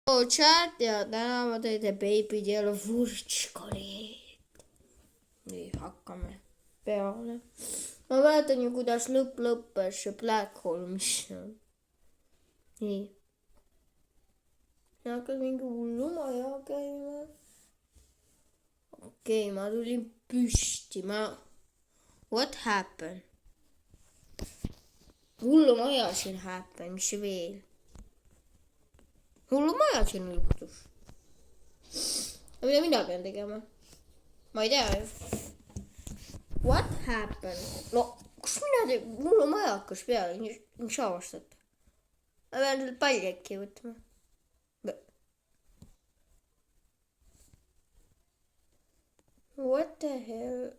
Chat ja täna ma teile beebid ja vurtškoleid. Nii, hakkame peale. Ma mäletan ju, kuidas lõppes see Black Hole mission. Nii. Ja hakkas mingi hullumaja käima. Okei, ma tulin püsti. What happened? Hullumaja siin happened, mis veel? Hullumaja siin juhtus. Ja mida mina pean tegema? Ma ei tea ju. What happened? No, kus mina teen? Hullumaja hakkas peale, mis avastad? Ma pean selle palli äkki võtma. What the hell?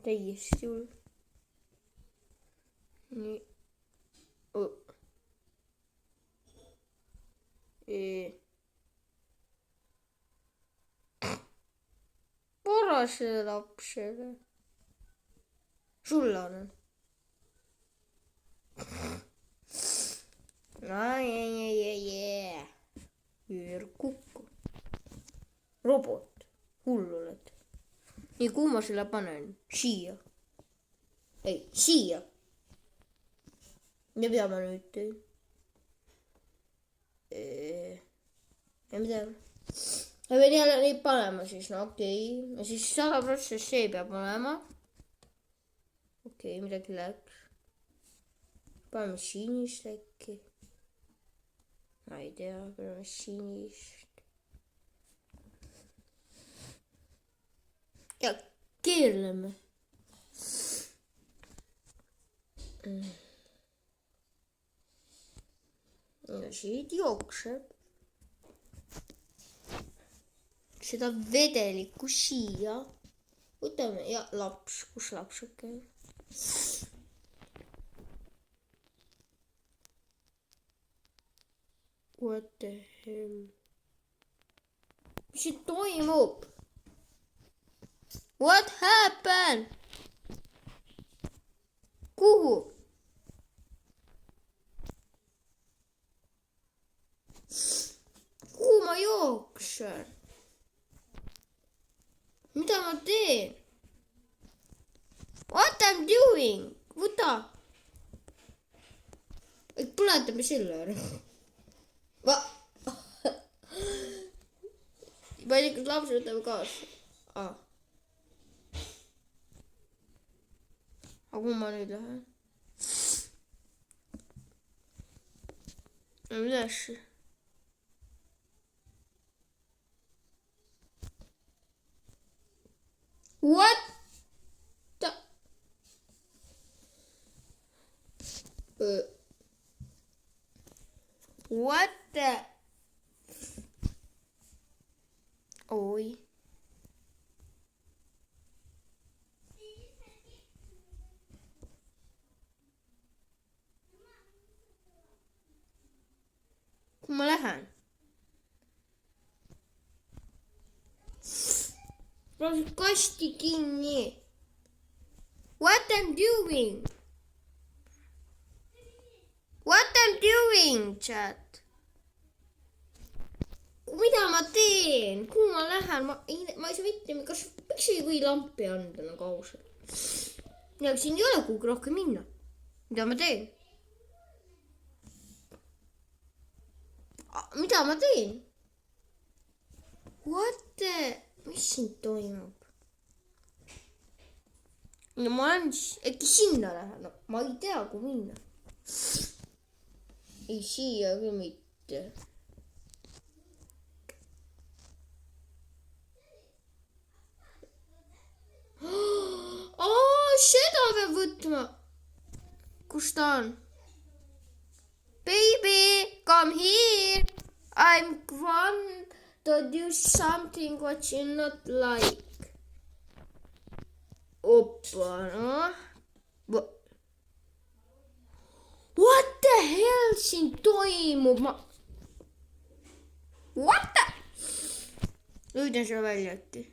Täiesti hull. Nii. Parasele lapsele. Sulle annan. Kukku. Robot. Hull oled. Nii, kuhu ma selle panen? Siia. Ei, siia. Ja mida ma nüüd teen? Ja mida? Ma pean jälle neid panema siis, no okei. Ja siis 100% see peab olema. Okei, midagi läks. Paneme sinist äkki. Ma ei tea, paneme sinist. Ja keerleme. Ja siit jookseb. Seda vedelikku siia. Võtame ja laps, kus lapsuke? What the hell? Mis siin toimub? What happened? Kuhu? Kuhu ma jooksen? Mida ma teen? What I'm doing? Võta. Põletame selle ära. Ma ei tea, kas lapsi võtame kaasa. Aga kuhu ma nüüd lähen? Midas? What the? What the? Oi. Kuhu ma lähen? Lasin kasti kinni. What I'm doing? What I'm doing, chat? Mida ma teen? Kuhu ma lähen? Ma ei saa mitte, miks ei või lampi anda nagu ausalt? Ja siin ei ole kuhugi rohkem minna. Mida ma teen? Mida ma teen? What the? Mis siin toimub? No ma olen äkki sinna lähen. No, ma ei tea, kuhu minna. Ei, siia küll mitte. Seda peab võtma. Kus ta on? Baby, come here. I'm going to do something what you not like. Oppa, no. What the hell siin toimub? What the? Lüüden selle välja äkki.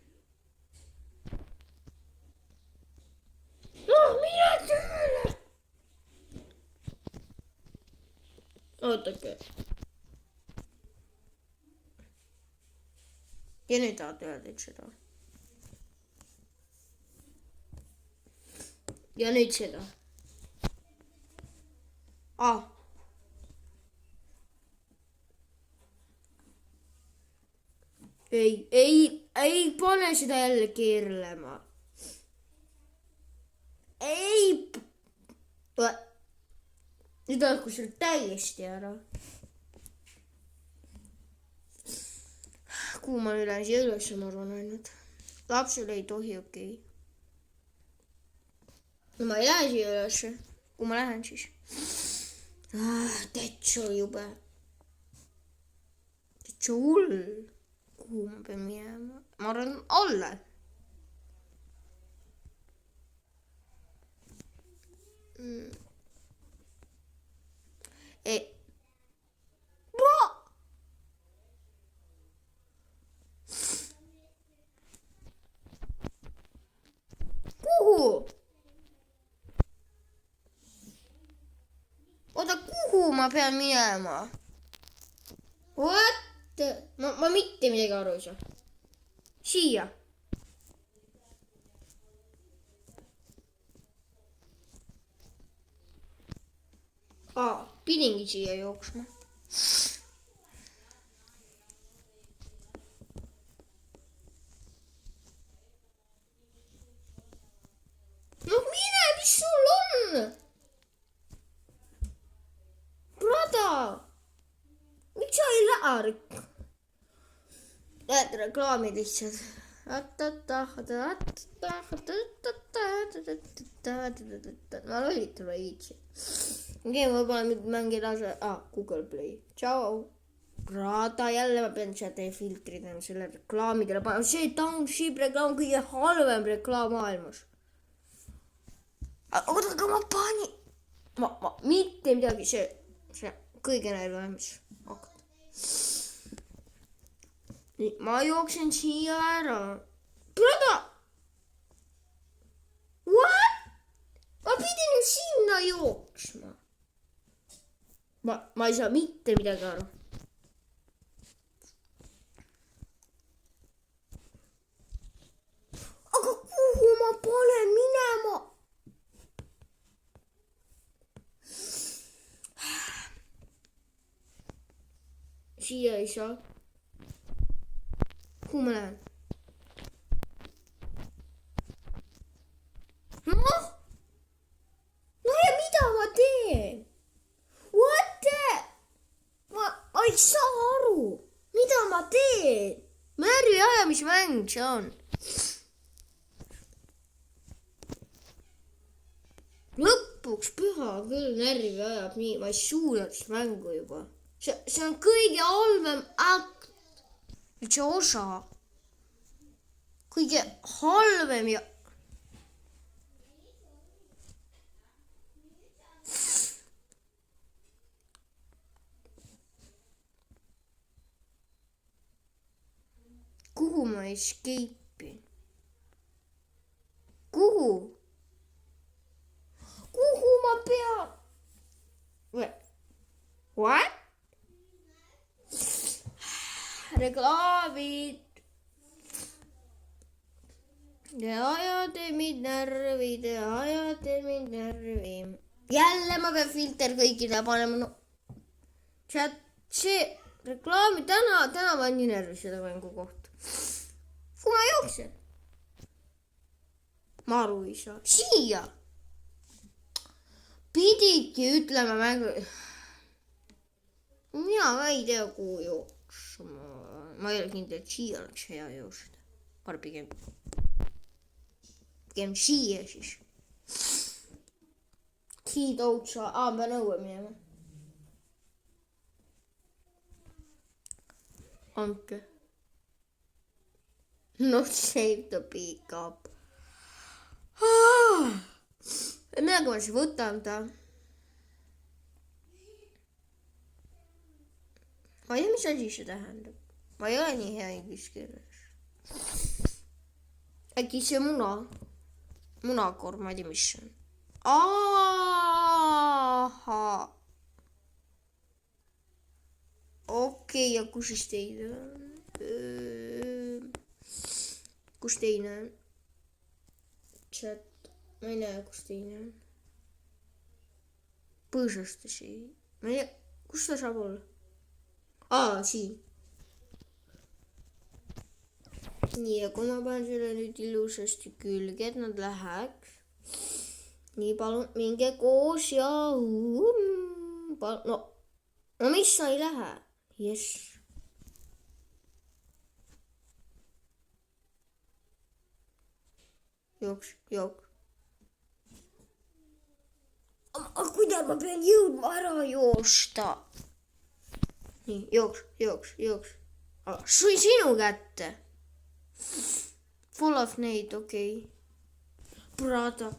No, mine tööle! ootake. Ja nüüd tahad öelda seda. Ja nüüd seda. Ei pane seda jälle keerlema. Ei. Nüüd olgu sul täiesti ära. Kuhu ma üle siia üles, ma arvan ainult. Lapsel ei tohi, okei. No ma ei lähe siia üles. Kuhu ma lähen siis? Täitsa jube. Täitsa hull. Kuhu ma pean minema? Ma arvan alla. Ei. Kuhu? Oota, kuhu ma pean minema? What? Ma mitte midagi aru ei saa. Siia. Pidingi siia jooksma. No mine, mis sul on? Brada, miks sa ei lähe? Lähed reklaami lihtsalt. Ma lollitan või viitsi. Okei, ma panen nüüd mängin lase. Google Play. Tšau. Brada, jälle ma pean seda filtrid selle reklaamidele panema. See Township reklaam on kõige halvem reklaam maailmas. Aga ma panin. Ma mitte midagi, see kõige närvam, mis hakkab. Nii, ma jooksen siia ära. Brada! What? Ma pidin ju sinna jooksma. Ma ei saa mitte midagi aru. Aga kuhu ma panen minema? Siia ei saa. Kuhu ma lähen? No ja mida ma teen? What the? Ma ei saa aru. Mida ma teen? Närvi ajamismäng see on. Lõpuks püha küll närvi ajab nii. Ma ei suuda mängu juba. See on kõige halvem akt. See osa. Kõige halvem ja... Kuhu ma escape'in? Kuhu? Kuhu ma pean? What? Reklaamid. Te ajate mind närvi, Jälle ma pean filter kõigile panema. No. See reklaami täna ma olen nii närvi seda mängu kohta. Kuhu ma jooksen? Ma aru ei saa. Siia! Pididki ütlema mängu... Mina ei tea, kuhu jooksma. Ma ei ole kindel, et siia oleks hea jooksida. Aga pigem siia siis. Siid otsa. Ma pean õue minema. Andke. Not save the pick up. Millega ma siis võtan ta? Ma ei tea, mis asi see tähendab. Ma ei ole nii hea inglise keeles. Äkki see munakorv, ma ei tea, mis see on. Aha. Okei, ja kus siis teine on? Kus teine on? Chat. Ma ei näe, kus teine on. Põõsastasi. Ma ei tea, kus ta saab olla? Siin. Nii, ja kui ma panen selle nüüd ilusasti külge, et nad läheks. Nii, palun, minge koos ja... No, mis sa ei lähe? Jess. Jooks. Aga kuidas ma pean jõudma ära joosta? Nii, jooks. Sinu kätte. Full of neid, okei. Brada.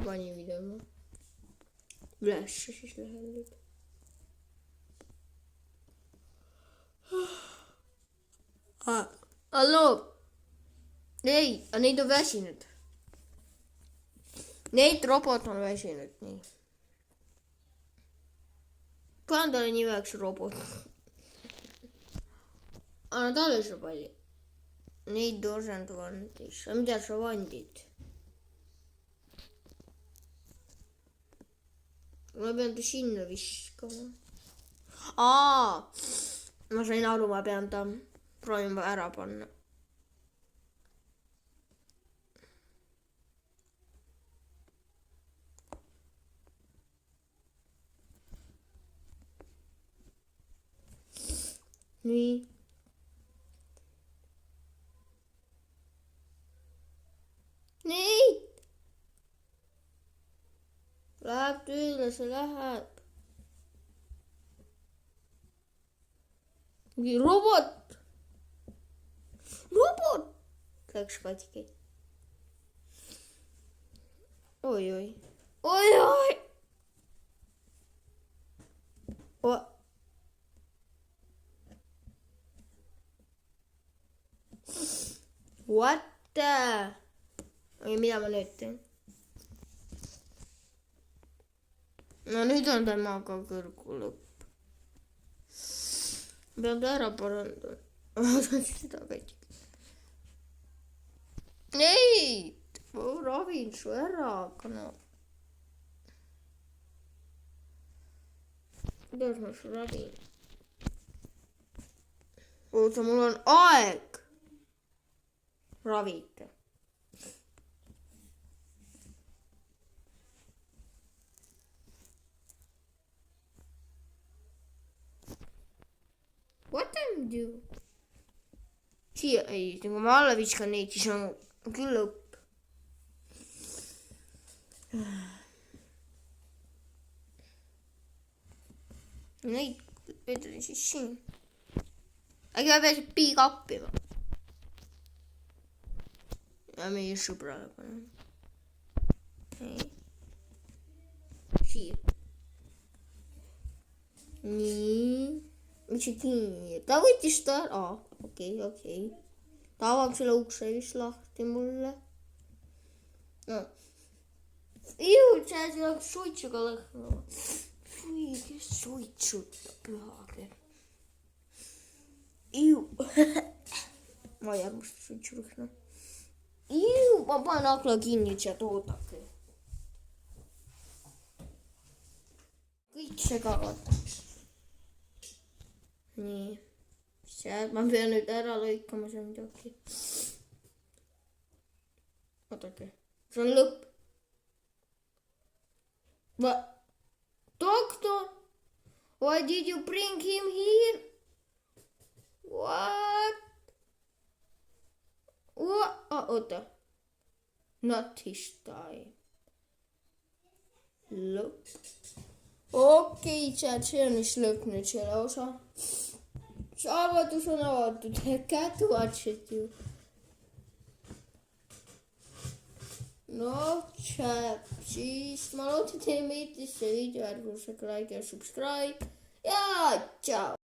Pani midagi. Ülesse siis lähen nüüd. Hallo. Ei, neid on väsinud. Neid robot on väsinud, nii. Panen talle nimeks robot. Anna talle see palju. Neid doesn't want this. Mida sa vandid? Ma pean ta sinna viskama. Ma sain aru, ma pean ta proovima ära panna. Nii. Neid! Läheb tööle, see läheb. Robot! Läks katki. Oi. What the? Oi, mida ma nüüd teen? No nüüd on temaga kõrgu lõpp. Pean ta ära parandama. Seda katki. Neid! Ma ravin su ära, aga no. Kuidas ma su ravin? Oota, mul on aeg ravida. What am I doing? Siia, ei, kui ma alla viskan neid, siis on küll lõpp. Neid ütlen siis siin. Äkki ma pean piiga appima. Ja meie sõbrale panen. Siia. Nii. Mis see kinni? Ta võttis ta ära. Okei. Ta avab selle ukse vist lahti mulle. No. See oleks suitsuga lõhnama. Fui, kes suitsutab pühage. Ma ei armasta suitsurõhna. Ma panen akna kinni, et sealt oodake. Kõik segavad. Nii. Ma pean nüüd ära lõikama see midagi. Oodake. See on lõpp. Doctor, why did you bring him here? What? Oota. Not his time. Lõpp. Okei, chat, see on vist lõpp nüüd selle osa. Saavadus on avatud. Cat watch it you. No, chat, siis ma loodan, et teile meeldis see video, ärge unustage like ja subscribe ja tšau!